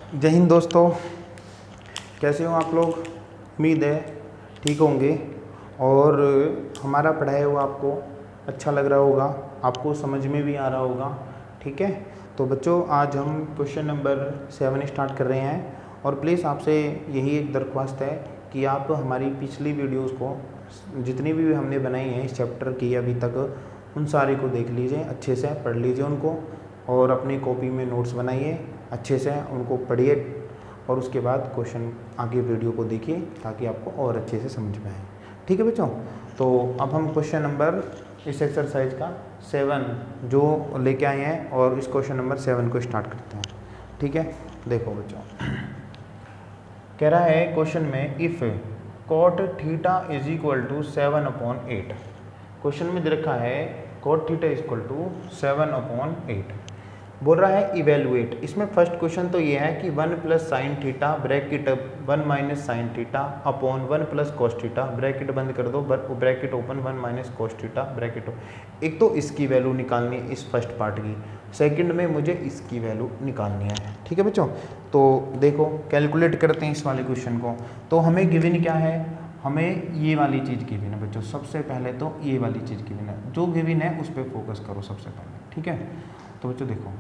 जय हिंद दोस्तों, कैसे हो आप लोग। उम्मीद है ठीक होंगे और हमारा पढ़ाया हुआ आपको अच्छा लग रहा होगा, आपको समझ में भी आ रहा होगा। ठीक है, तो बच्चों आज हम क्वेश्चन नंबर 7 स्टार्ट कर रहे हैं और प्लीज़ आपसे यही एक दरख्वास्त है कि आप हमारी पिछली वीडियोस को जितनी भी हमने बनाई हैं इस चैप्टर की अभी तक, उन सारे को देख लीजिए, अच्छे से पढ़ लीजिए उनको और अपनी कॉपी में नोट्स बनाइए, अच्छे से उनको पढ़िए और उसके बाद क्वेश्चन आगे वीडियो को देखिए ताकि आपको और अच्छे से समझ में आए। ठीक है बच्चों, तो अब हम क्वेश्चन नंबर इस एक्सरसाइज का 7 जो लेके आए हैं और इस क्वेश्चन नंबर 7 को स्टार्ट करते हैं। ठीक है, देखो बच्चों, कह रहा है क्वेश्चन में if cot theta is equal to 7/8। Question में दे रखा है cot theta is equal to 7/8। बोल रहा है इवेलुएट। इसमें फर्स्ट क्वेश्चन तो ये है कि 1 plus sine theta bracket 1 minus sine theta upon 1 plus cos theta bracket बंद कर दो bracket open 1 minus cos theta bracket. एक तो इसकी वैल्यू निकालनी है इस फर्स्ट पार्ट की, सेकंड में मुझे इसकी वैल्यू निकालनी है। ठीक है बच्चों, तो देखो कैलकुलेट करते हैं इस वाले क्वेश्चन को। तो हमें गिवन क्या है, हमें ये वाली चीज़ गिवन है बच्चों। सबसे पहले तो ये वाली चीज़ गिवन है, जो गिवन है उस पर फोकस करो सबसे पहले। ठीक है, तो बच्चों देखो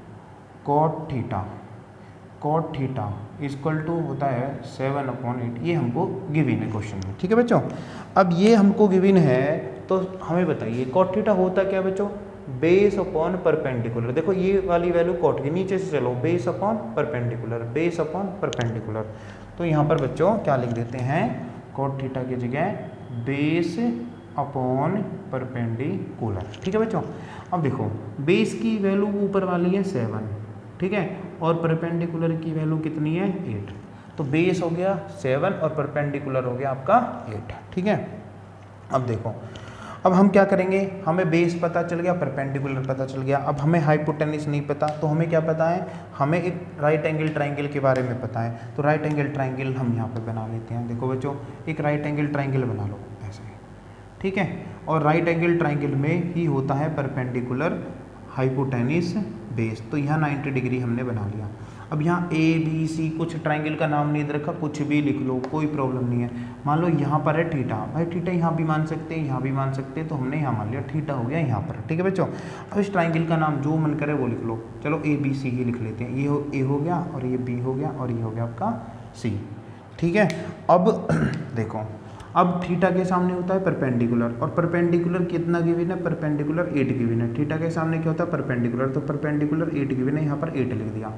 cot थीटा इक्वल टू होता है 7/8। ये हमको गिवन है क्वेश्चन में। ठीक है बच्चों, अब ये हमको गिवन है तो हमें बताइए cot थीटा होता क्या बच्चों, बेस अपॉन परपेंडिकुलर। देखो ये वाली वैल्यू cot की, नीचे से चलो base upon perpendicular, base upon perpendicular. तो यहाँ पर बच्चों क्या लिख देते हैं, cot थीटा की जगह बेस अपॉन परपेंडिकुलर। ठीक है बच्चों, अब देखो बेस की वैल्यू ऊपर वाली है 7, ठीक है, और परपेंडिकुलर की वैल्यू कितनी है 8। तो बेस हो गया 7 और परपेंडिकुलर हो गया आपका 8। ठीक है, अब देखो अब हम क्या करेंगे, हमें बेस पता चल गया, परपेंडिकुलर पता चल गया। अब हमें हाइपोटेन्यूस नहीं पता, तो हमें क्या पता है, हमें एक राइट एंगल ट्राइंगल के बारे में पता है। तो राइट एंगल ट्राइंगल हम यहाँ पर बना लेते हैं। देखो बच्चों, एक राइट एंगल ट्राइंगल बना लो ऐसे, ठीक है, और राइट एंगल ट्राइंगल में ही होता है परपेंडिकुलर हाइपोटेन्यूस बेस। तो यहाँ 90 डिग्री हमने बना लिया। अब यहाँ ए बी सी कुछ ट्राइंगल का नाम नहीं दे रखा, कुछ भी लिख लो, कोई प्रॉब्लम नहीं है। मान लो यहाँ पर है थीटा, भाई थीटा यहाँ भी मान सकते हैं, यहाँ भी मान सकते हैं, तो हमने यहाँ मान लिया थीटा हो गया यहाँ पर। ठीक है बच्चों, अब इस ट्राइंगल का नाम जो मन करे वो लिख लो। चलो ए बी सी ही लिख लेते हैं। ये ए हो गया और ये बी हो गया और ये हो गया आपका सी। ठीक है, अब देखो अब थीटा के सामने होता है परपेंडिकुलर, और परपेंडिकुलर कितना गिवन है, परपेंडिकुलर 8 गिवन है। थीटा के सामने क्या होता है परपेंडिकुलर, तो परपेंडिकुलर 8 गिवन है, यहाँ पर 8 लिख दिया।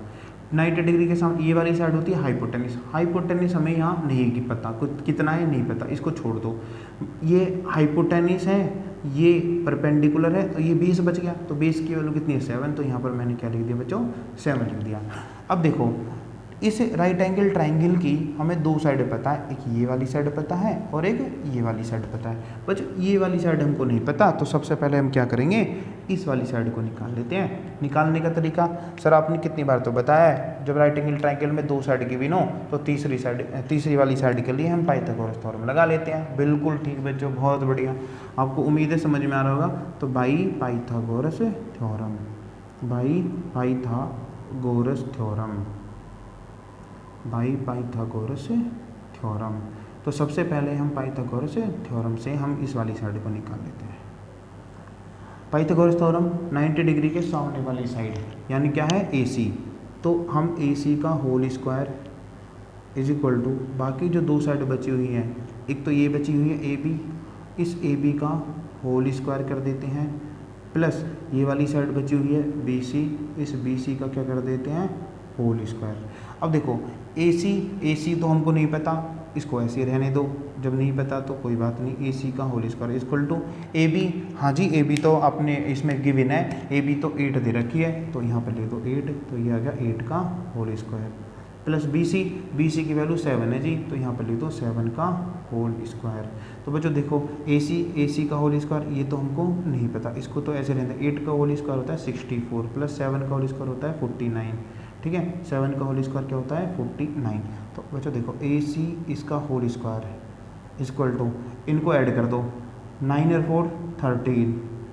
90 डिग्री के सामने ये वाली साइड होती है हाइपोटेन्यूस। हाइपोटेन्यूस हमें यहाँ नहीं की पता, कुछ कितना है नहीं पता, इसको छोड़ दो। ये हाइपोटेन्यूस है, ये परपेंडिकुलर है, तो ये बेस बच गया। तो बेस की वैल्यू कितनी है 7, तो यहाँ पर मैंने क्या लिख दिया बच्चों 7 लिख दिया। अब देखो इस राइट एंगल ट्राइंगल की हमें दो साइड पता है, एक ये वाली साइड पता है और एक ये वाली साइड पता है। बच्चों ये वाली साइड हमको नहीं पता, तो सबसे पहले हम क्या करेंगे, इस वाली साइड को निकाल लेते हैं। निकालने का तरीका सर आपने कितनी बार तो बताया है, जब राइट एंगल ट्राइंगल में दो साइड गिवन हो तो तीसरी वाली साइड के लिए हम पाइथागोरस थ्योरम लगा लेते हैं। बिल्कुल ठीक बच्चों, बहुत बढ़िया, आपको उम्मीद है समझ में आ रहा होगा। तो by Pythagoras theorem, by Pythagoras theorem, by Pythagoras theorem. तो सबसे पहले हम पाइथागोरस थ्योरम से हम इस वाली साइड को निकाल लेते हैं। पाइथागोरस थ्योरम 90 डिग्री के सामने वाली साइड यानी क्या है AC, तो हम AC का whole square is equal to बाकी जो दो साइड बची हुई हैं, एक तो ये बची हुई है AB, इस AB का होल स्क्वायर कर देते हैं, प्लस ये वाली साइड बची हुई है BC, इस BC का क्या कर देते हैं होल स्क्वायर। अब देखो AC तो हमको नहीं पता, इसको ऐसे रहने दो, जब नहीं पता तो कोई बात नहीं। AC का whole square equal to AB, हाँ जी AB तो अपने इसमें गिवन है, AB तो 8 दे रखी है, तो यहाँ पर ले दो 8, तो ये आ गया 8 का होल स्क्वायर, प्लस BC की वैल्यू 7 है जी, तो यहाँ पर ले दो 7 का होल स्क्वायर। तो बच्चों देखो AC का होल स्क्वायर ये तो हमको नहीं पता, इसको तो ऐसे रहने दो। 8 का होल स्क्वायर होता है 64, प्लस 7 का होल स्क्वायर होता है 49। ठीक है, 7 का होल स्क्वायर क्या होता है 49। तो बच्चों देखो AC इसका होल स्क्वायर है इक्वल टू, इनको ऐड कर दो, 9 और 4 13,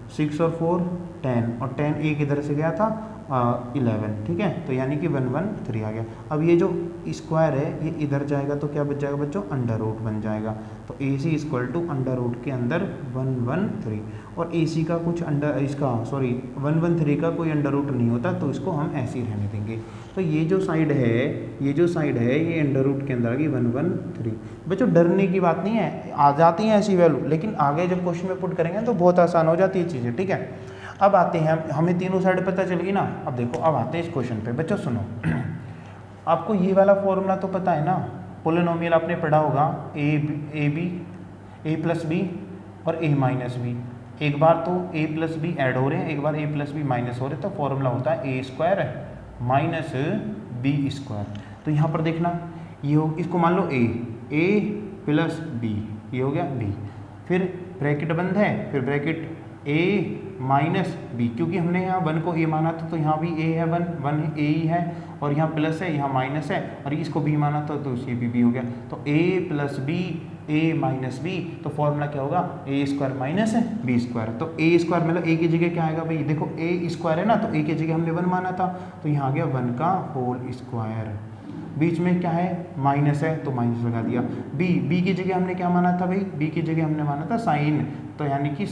6 और 4 10, और 10 एक इधर से गया था 11, ठीक है। तो यानी कि 113 आ गया। अब ये जो स्क्वायर है ये इधर जाएगा तो क्या बच जाएगा बच्चों, अंडर रूट बन जाएगा। तो ए सी इक्वल टू अंडर रूट के अंदर 113, और ए सी का कुछ अंडर इसका 113 का कोई अंडर रूट नहीं होता, तो इसको हम ऐसे ही रहने देंगे। तो ये जो साइड है ये अंडर रूट के अंदर आ गई 113। बच्चों डरने की बात नहीं है, आ जाती हैं ऐसी वैल्यू, लेकिन आगे जब क्वेश्चन में पुट करेंगे तो बहुत आसान हो जाती है चीज़ें, ठीक है। अब आते हैं, हमें तीनों साइड पता चल गई ना। अब देखो, अब आते हैं इस क्वेश्चन पे। बच्चों सुनो, आपको ये वाला फॉर्मूला तो पता है ना, पोलिनोमियल आपने पढ़ा होगा, ए प्लस बी और ए माइनस बी। एक बार तो ए प्लस बी ऐड हो रहे हैं, एक बार ए प्लस बी माइनस हो रहे हैं, तो फॉर्मूला होता है ए स्क्वायर माइनस बी स्क्वायर। तो यहाँ पर देखना, ये हो, इसको मान लो ए प्लस बी, ये हो गया बी, फिर ब्रैकेट बंद है, फिर ब्रैकेट ए माइनस बी, क्योंकि हमने यहाँ 1 को ए माना था तो यहाँ भी ए है, 1 ए ही है, और यहाँ प्लस है, यहाँ माइनस है, और इसको बी माना था तो ये भी बी हो गया। तो ए plus b, a minus b, तो फॉर्मूला क्या होगा, ए स्क्वायर माइनस बी स्क्वायर। तो ए स्क्वायर मतलब ए की जगह क्या आएगा भाई, देखो ए स्क्वायर है ना, तो ए की जगह हमने 1 माना था, तो यहाँ आ गया 1 का होल स्क्वायर। बीच में क्या है, माइनस है, तो माइनस लगा दिया। बी की जगह हमने क्या माना था भाई, बी की जगह हमने माना था साइन, तो यानी कि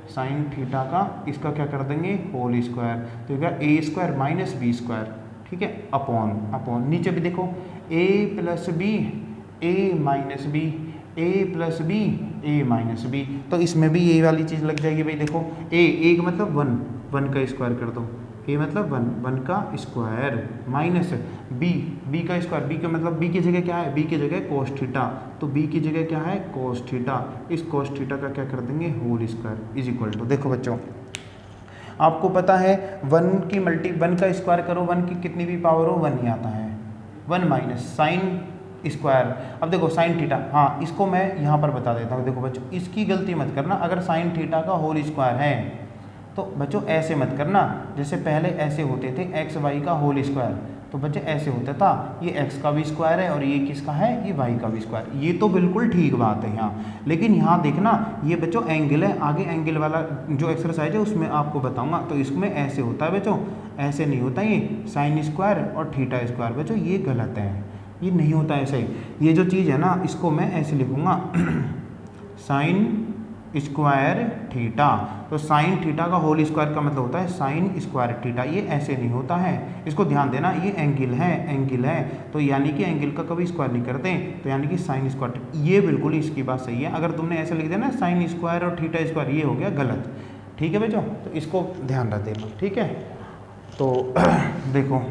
साइन थीटा का इसका क्या कर देंगे, होल स्क्वायर। तो क्या, a square minus b square, ठीक है, अपॉन नीचे भी देखो, a plus b, a minus b, a plus b, a minus b. तो इसमें भी ये वाली चीज़ लग जाएगी भाई। देखो ए का मतलब 1 का स्क्वायर कर दो, ए मतलब 1 का स्क्वायर, माइनस बी का स्क्वायर, बी का मतलब बी की जगह क्या है, बी की जगह कोस थीटा, तो बी की जगह क्या है, कोस थीटा। इस कोस थीटा का क्या कर देंगे, whole square is equal to, देखो बच्चों आपको पता है 1 का स्क्वायर करो, 1 की कितनी भी पावर हो 1 ही आता है, 1 माइनस साइन स्क्वायर। अब देखो साइन थीटा, हाँ इसको मैं यहाँ पर बता देता हूँ। देखो बच्चों इसकी गलती मत करना, अगर साइन थीटा का होल स्क्वायर है तो बच्चों ऐसे मत करना, जैसे पहले ऐसे होते थे एक्स वाई का होल स्क्वायर, तो बच्चे ऐसे होता था, ये एक्स का भी स्क्वायर है और ये किसका है, ये वाई का भी स्क्वायर। ये तो बिल्कुल ठीक बात है यहाँ, लेकिन यहाँ देखना ये बच्चों एंगल है, आगे एंगल वाला जो एक्सरसाइज है उसमें आपको बताऊंगा। तो इसमें ऐसे होता है बच्चों, ऐसे नहीं होता ये साइन स्क्वायर और थीटा स्क्वायर, बच्चों ये गलत है, ये नहीं होता ऐसे। ये जो चीज़ है ना, इसको मैं ऐसे लिखूँगा साइन स्क्वायर थीटा, तो साइन थीटा का होल स्क्वायर का मतलब होता है साइन स्क्वायर थीटा, ये ऐसे नहीं होता है, इसको ध्यान देना। ये एंगल है तो यानी कि एंगल का कभी स्क्वायर नहीं करते, तो यानी कि साइन स्क्वायर, ये बिल्कुल इसकी बात सही है। अगर तुमने ऐसे लिख दिया ना साइन स्क्वायर और थीटा स्क्वायर, ये हो गया गलत, ठीक है बच्चों, तो इसको ध्यान रख देना, ठीक है। तो देखो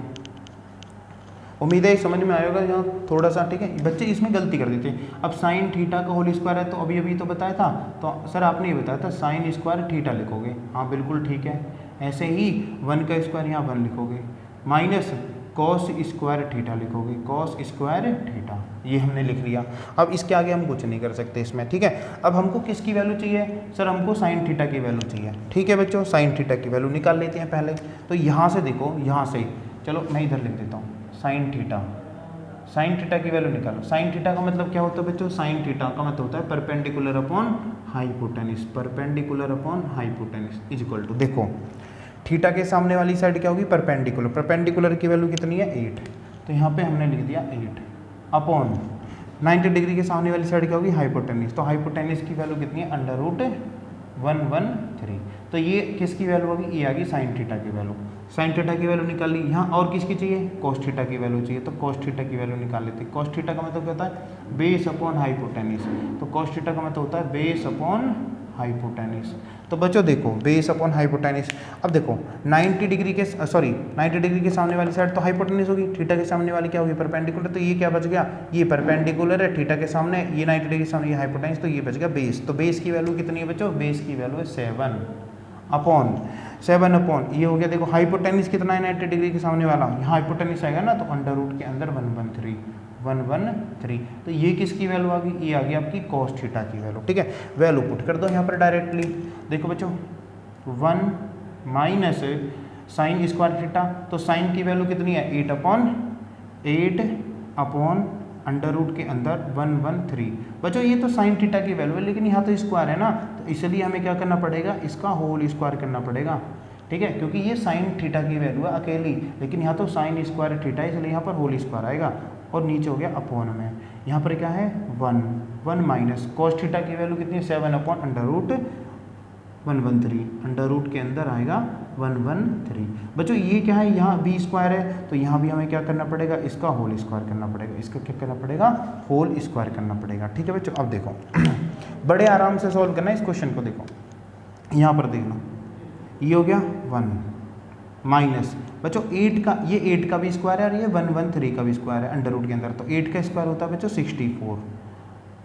उम्मीद है समझ में आएगा यहाँ थोड़ा सा, ठीक है। बच्चे इसमें गलती कर देते हैं। अब साइन थीटा का होल स्क्वायर है, तो अभी तो बताया था, तो सर आपने ये बताया था साइन स्क्वायर थीटा लिखोगे, हाँ बिल्कुल ठीक है। ऐसे ही 1 का स्क्वायर यहाँ 1 लिखोगे, माइनस कॉस स्क्वायर थीटा लिखोगे, कॉस स्क्वायर थीटा, ये हमने लिख लिया। अब इसके आगे हम कुछ नहीं कर सकते इसमें, ठीक है। अब हमको किसकी वैल्यू चाहिए, सर हमको साइन थीटा की वैल्यू चाहिए, ठीक है बच्चों। साइन थीटा की वैल्यू निकाल लेते हैं पहले। तो यहाँ से देखो, यहाँ से चलो मैं इधर लिख देता हूँ साइन थीटा की वैल्यू निकालो। साइन थीटा का मतलब क्या होता है बच्चों, साइन थीटा का मतलब होता है perpendicular upon hypotenuse, perpendicular upon hypotenuse is equal to, देखो थीटा के सामने वाली साइड क्या होगी, परपेंडिकुलर, परपेंडिकुलर की वैल्यू कितनी है 8, तो यहाँ पे हमने लिख दिया 8 अपॉन 90 डिग्री के सामने वाली साइड क्या होगी, हाइपोटेनिस, तो हाइपोटेनिस की वैल्यू कितनी है, अंडर रूट 113। तो ये किसकी वैल्यू होगी, ये आ गई साइन थीटा की वैल्यू। साइन थीटा की वैल्यू निकाल ली। यहाँ और किसकी चाहिए, कॉस थीटा की वैल्यू चाहिए, तो कॉस थीटा की वैल्यू निकाल लेते हैं। कॉस थीटा का मतलब क्या होता है, बेस अपॉन हाइपोटेनिस, तो कॉस थीटा का मतलब होता है बेस अपॉन हाइपोटेनिस। तो बच्चों देखो बेस अपॉन हाइपोटेनिस, अब देखो 90 डिग्री के सामने वाली साइड तो हाइपोटेनिस होगी, थीटा के सामने वाली क्या होगी, परपेंडिकुलर, तो ये क्या बच गया, ये परपेंडिकुलर है थीटा के सामने, ये 90 डिग्री के सामने ये हाइपोटेनिस, तो ये बच गया बेस। तो बेस की वैल्यू कितनी है बच्चों, बेस की वैल्यू है 7 अपॉन ये हो गया। देखो हाइपोटेनिस कितना है, 90 डिग्री के सामने वाला, यहाँ हाइपोटेनिस आएगा ना, तो अंडर रूट के अंदर 113। तो ये किसकी वैल्यू आ गई, ये आ गई आपकी कॉस थीटा की वैल्यू, ठीक है। वैल्यू पुट कर दो यहाँ पर डायरेक्टली। देखो बच्चों 1 माइनस साइन स्क्वायर थीटा, तो साइन की वैल्यू कितनी है 8 अपॉन अंडर रूट के अंदर 113। बच्चों ये तो साइन थीटा की वैल्यू है, लेकिन यहाँ तो स्क्वायर है ना, तो इसलिए हमें क्या करना पड़ेगा, इसका होल स्क्वायर करना पड़ेगा। ठीक है, क्योंकि ये साइन थीटा की वैल्यू है अकेली, लेकिन यहाँ तो साइन स्क्वायर थीटा है, इसलिए यहाँ पर होल स्क्वायर आएगा और नीचे हो गया अपॉन में। यहाँ पर क्या है 1 माइनस कॉस थीटा की वैल्यू कितनी है 7 upon under root 113, under root के अंदर आएगा 113। बच्चों ये क्या है, यहाँ बी स्क्वायर है तो यहाँ भी हमें क्या करना पड़ेगा, इसका होल स्क्वायर करना पड़ेगा, इसका क्या करना पड़ेगा, होल स्क्वायर करना पड़ेगा। ठीक है बच्चों, अब देखो बड़े आराम से सॉल्व करना है इस क्वेश्चन को। देखो यहाँ पर देखना, ये हो गया 1 माइनस बच्चों 8 का, ये 8 का भी स्क्वायर है और ये 113 का भी स्क्वायर है अंडर रूट के अंदर, तो 8 का स्क्वायर होता है बच्चों 64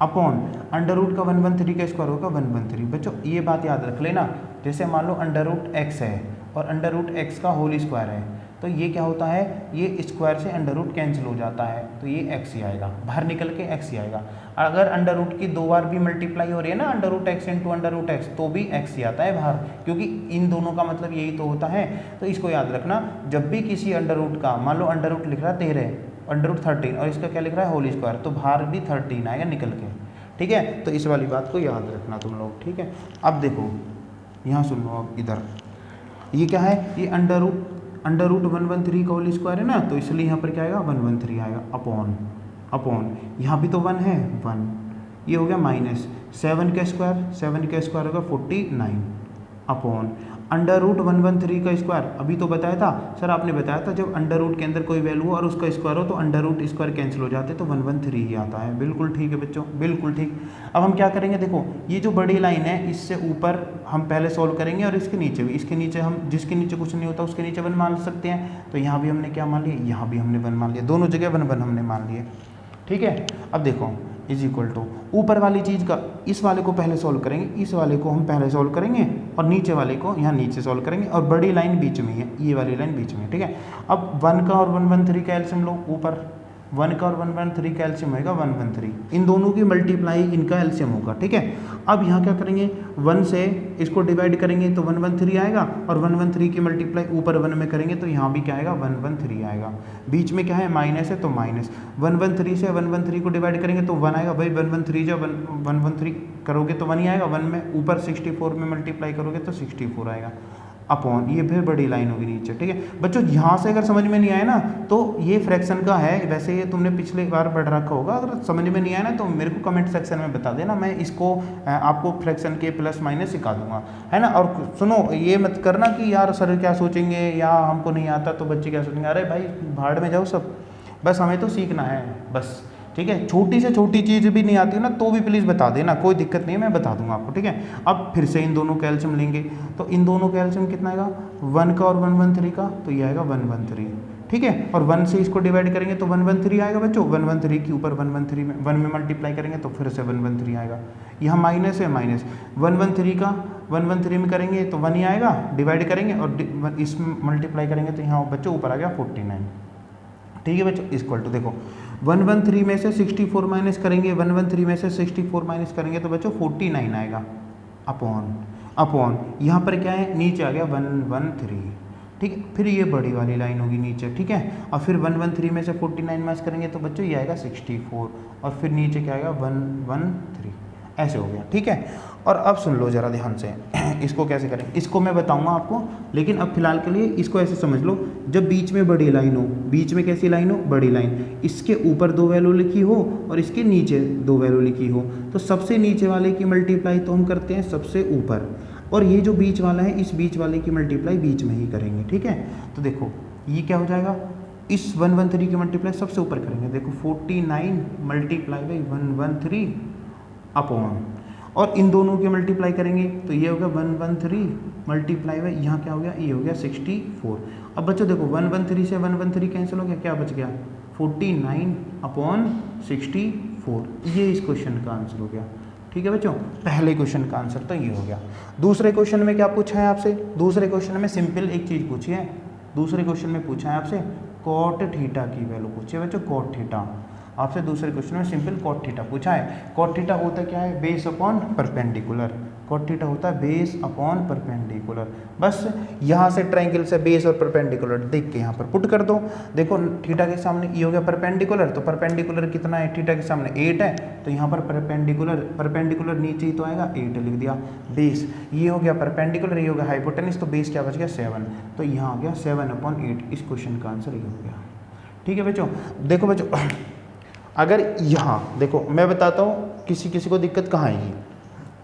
अपॉन अंडर रूट का 113 का स्क्वायर होगा 113। बच्चों ये बात याद रख लेना, जैसे मान लो अंडर रूट एक्स है और अंडर रूट एक्स का होल स्क्वायर है, तो ये क्या होता है, ये स्क्वायर से अंडर रूट कैंसिल हो जाता है, तो ये एक्स ही आएगा, बाहर निकल के एक्स ही आएगा। अगर अंडर रूट की 2 बार भी मल्टीप्लाई हो रही है ना, under root x into under root x, तो भी एक्स ही आता है बाहर, क्योंकि इन दोनों का मतलब यही तो होता है। तो इसको याद रखना, जब भी किसी अंडर रूट का, मान लो अंडर रूट लिख रहा है 13, अंडर रूट 13 और इसका क्या लिख रहा है होल स्क्वायर, तो बाहर भी 13 आएगा निकल के। ठीक है, तो इस वाली बात को याद रखना तुम लोग। ठीक है, अब देखो यहाँ सुन लो, अब इधर ये क्या है, ये अंडर रूट 113 का होल स्क्वायर है ना, तो इसलिए यहाँ पर क्या आएगा 113 आएगा अपॉन यहाँ भी तो 1 है 1, ये हो गया माइनस 7 का स्क्वायर होगा 49 अपॉन अंडर रूट 113 का स्क्वायर। अभी तो बताया था सर, आपने बताया था जब अंडर रूट के अंदर कोई वैल्यू हो और उसका स्क्वायर हो तो अंडर रूट स्क्वायर कैंसिल हो जाते, तो 113 ही आता है। बिल्कुल ठीक है बच्चों, बिल्कुल ठीक। अब हम क्या करेंगे, देखो ये जो बड़ी लाइन है इससे ऊपर हम पहले सॉल्व करेंगे और इसके नीचे भी, इसके नीचे हम जिसके नीचे कुछ नहीं होता उसके नीचे 1 मान सकते हैं, तो यहाँ भी हमने क्या मान लिया, यहाँ भी हमने 1 मान लिया, दोनों जगह 1 1 हमने मान लिए। ठीक है, अब देखो इज इक्वल टू ऊपर वाली चीज़ का, इस वाले को पहले सॉल्व करेंगे, इस वाले को हम पहले सॉल्व करेंगे और नीचे वाले को यहाँ नीचे सॉल्व करेंगे, और बड़ी लाइन बीच में है, ये वाली लाइन बीच में। ठीक है, अब 1 का और 113 का एलसीएम लो, ऊपर 1 का और 113 का एलसीएम होगा 113, इन दोनों की मल्टीप्लाई इनका एलसीएम होगा। ठीक है, अब यहाँ क्या करेंगे, 1 से इसको डिवाइड करेंगे तो 113 आएगा, और 113 की मल्टीप्लाई ऊपर 1 में करेंगे तो यहाँ भी क्या आएगा 113 आएगा। बीच में क्या है माइनस है, तो माइनस 113 से 113 को डिवाइड करेंगे तो 1 आएगा भाई, 113 जब 113 करोगे तो 1 ही आएगा, 1 में ऊपर 64 में मल्टीप्लाई करोगे तो 64 आएगा अपॉन, ये फिर बड़ी लाइन होगी नीचे। ठीक है बच्चों, यहाँ से अगर समझ में नहीं आया ना तो ये फ्रैक्शन का है, वैसे ये तुमने पिछले बार पढ़ रखा होगा, अगर समझ में नहीं आया ना तो मेरे को कमेंट सेक्शन में बता देना, मैं इसको आपको फ्रैक्शन के प्लस माइनस सिखा दूंगा, है ना। और सुनो, ये मत करना कि यार सर क्या सोचेंगे या हमको नहीं आता तो बच्चे क्या सोचेंगे, अरे भाई भाड़ में जाओ सब, बस हमें तो सीखना है बस। ठीक है, छोटी से छोटी चीज़ भी नहीं आती है ना तो भी प्लीज़ बता देना, कोई दिक्कत नहीं है, मैं बता दूंगा आपको। ठीक है, अब फिर से इन दोनों का एलसीएम लेंगे, तो इन दोनों का एलसीएम कितना आएगा, 1 का और 113 का, तो ये आएगा 113। ठीक है, और 1 से इसको डिवाइड करेंगे तो 113 आएगा बच्चों, 113 के ऊपर 113 में 1 में मल्टीप्लाई करेंगे तो फिर से 113 आएगा, यहाँ माइनस है माइनस 113 का 113 में करेंगे तो 1 ही आएगा, डिवाइड करेंगे और इसमें मल्टीप्लाई करेंगे तो यहाँ बच्चों ऊपर आ गया 49। ठीक है बच्चों, इक्वल टू देखो 113 में से 64 माइनस करेंगे, 113 में से 64 माइनस करेंगे तो बच्चों 49 आएगा अपॉन यहाँ पर क्या है नीचे आ गया 113। ठीक है, फिर ये बड़ी वाली लाइन होगी नीचे। ठीक है, और फिर 113 में से 49 माइनस करेंगे तो बच्चों ये आएगा 64, और फिर नीचे क्या आएगा 113, ऐसे हो गया। ठीक है, और अब सुन लो ज़रा ध्यान से, इसको कैसे करें इसको मैं बताऊंगा आपको, लेकिन अब फिलहाल के लिए इसको ऐसे समझ लो, जब बीच में बड़ी लाइन हो, बीच में कैसी लाइन हो, बड़ी लाइन, इसके ऊपर 2 वैल्यू लिखी हो और इसके नीचे 2 वैल्यू लिखी हो, तो सबसे नीचे वाले की मल्टीप्लाई तो हम करते हैं सबसे ऊपर, और ये जो बीच वाला है इस बीच वाले की मल्टीप्लाई बीच में ही करेंगे। ठीक है, तो देखो ये क्या हो जाएगा, इस 113 की मल्टीप्लाई सबसे ऊपर करेंगे, देखो 49 मल्टीप्लाई बाई 113 अपॉन, और इन दोनों की मल्टीप्लाई करेंगे तो ये हो गया 113 मल्टीप्लाई बाई यहाँ क्या हो गया, ये हो गया 64। अब बच्चों देखो 113 से 113 कैंसिल हो गया, क्या बच गया 49 अपॉन 64, ये इस क्वेश्चन का आंसर हो गया। ठीक है बच्चों, पहले क्वेश्चन का आंसर तो ये हो गया। दूसरे क्वेश्चन में क्या पूछा है आपसे, दूसरे क्वेश्चन में सिंपल एक चीज़ पूछी है, दूसरे क्वेश्चन में पूछा है आपसे कॉट थीटा की वैल्यू पूछी है बच्चों, कॉट थीटा आपसे दूसरे क्वेश्चन में सिंपल कॉट थीटा पूछा है। कॉट थीटा होता क्या है, base upon perpendicular, cot theta होता है बेस अपॉन परपेंडिकुलर। बस यहाँ से ट्रायंगल से बेस और परपेंडिकुलर देख के यहाँ पर पुट कर दो। देखो थीटा के सामने ये हो गया परपेंडिकुलर, तो परपेंडिकुलर कितना है थीटा के सामने 8 है, तो यहाँ पर परपेंडिकुलर नीचे ही तो आएगा 8 लिख दिया। बेस ये हो गया परपेंडिकुलर, ये हो गया हाइपोटेनस, तो बेस क्या बच गया 7, तो यहाँ आ गया 7/8। इस क्वेश्चन का आंसर ये हो गया। ठीक है बच्चों, देखो बच्चों अगर यहाँ देखो मैं बताता हूँ किसी किसी को दिक्कत कहाँ आएगी,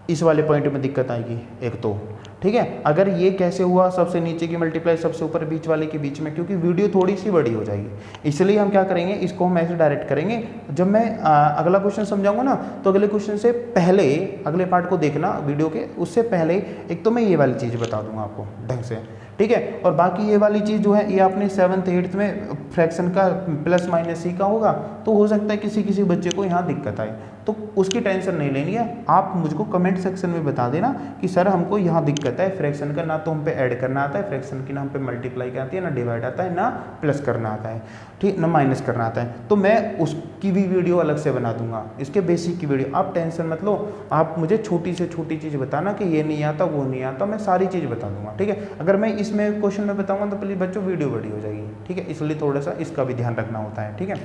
इस वाले पॉइंट में दिक्कत आएगी एक तो। ठीक है, अगर ये कैसे हुआ सबसे नीचे की मल्टीप्लाई सबसे ऊपर बीच वाले के बीच में, क्योंकि वीडियो थोड़ी सी बड़ी हो जाएगी, इसलिए हम क्या करेंगे इसको हम ऐसे डायरेक्ट करेंगे। जब मैं अगला क्वेश्चन समझाऊंगा ना तो अगले क्वेश्चन से पहले अगले पार्ट को देखना वीडियो के, उससे पहले एक तो मैं ये वाली चीज़ बता दूंगा आपको ढंग से। ठीक है, और बाकी ये वाली चीज़ जो है ये आपने 7th 8th में फ्रैक्शन का प्लस माइनस सी का होगा, तो हो सकता है किसी किसी बच्चे को यहाँ दिक्कत आए, तो उसकी टेंशन नहीं लेनी है। आप मुझको कमेंट सेक्शन में बता देना कि सर हमको यहाँ दिक्कत है, फ्रैक्शन का ना तो हम पे ऐड करना आता है, फ्रैक्शन की ना हम पे मल्टीप्लाई की आती है, ना डिवाइड आता है, ना प्लस करना आता है, ठीक, ना माइनस करना आता है, तो मैं उसकी भी वीडियो अलग से बना दूंगा, इसके बेसिक की वीडियो। आप टेंशन मत लो, आप मुझे छोटी से छोटी चीज़ बताना कि ये नहीं आता वो नहीं आता, मैं सारी चीज़ बता दूंगा। ठीक है, अगर मैं इसमें क्वेश्चन में बताऊंगा तो प्लीज़ बच्चों वीडियो बड़ी हो जाएगी। ठीक है, इसलिए थोड़ा सा इसका भी ध्यान रखना होता है। ठीक है,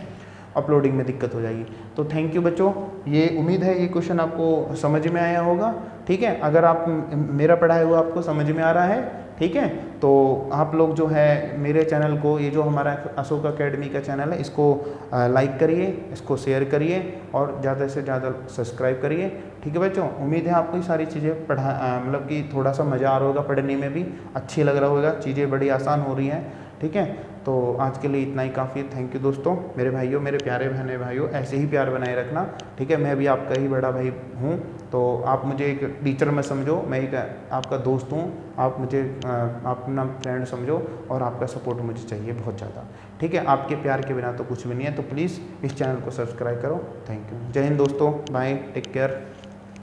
अपलोडिंग में दिक्कत हो जाएगी। तो थैंक यू बच्चों, ये उम्मीद है ये क्वेश्चन आपको समझ में आया होगा। ठीक है, अगर आप मेरा पढ़ाया हुआ आपको समझ में आ रहा है, ठीक है, तो आप लोग जो है मेरे चैनल को, ये जो हमारा अशोक अकेडमी का चैनल है, इसको लाइक करिए, इसको शेयर करिए और ज़्यादा से ज़्यादा सब्सक्राइब करिए। ठीक है बच्चों, उम्मीद है आपको ये सारी चीज़ें मतलब कि थोड़ा सा मज़ा आ रहा होगा, पढ़ने में भी अच्छी लग रहा होगा, चीज़ें बड़ी आसान हो रही हैं। ठीक है, तो आज के लिए इतना ही काफ़ी है। थैंक यू दोस्तों, मेरे भाइयों, मेरे प्यारे बहने भाइयों, ऐसे ही प्यार बनाए रखना। ठीक है, मैं भी आपका ही बड़ा भाई हूँ, तो आप मुझे एक टीचर में समझो, मैं एक आपका दोस्त हूँ, आप मुझे अपना फ्रेंड समझो, और आपका सपोर्ट मुझे चाहिए बहुत ज़्यादा। ठीक है, आपके प्यार के बिना तो कुछ भी नहीं है, तो प्लीज़ इस चैनल को सब्सक्राइब करो। थैंक यू, जय हिंद दोस्तों, बाय, टेक केयर।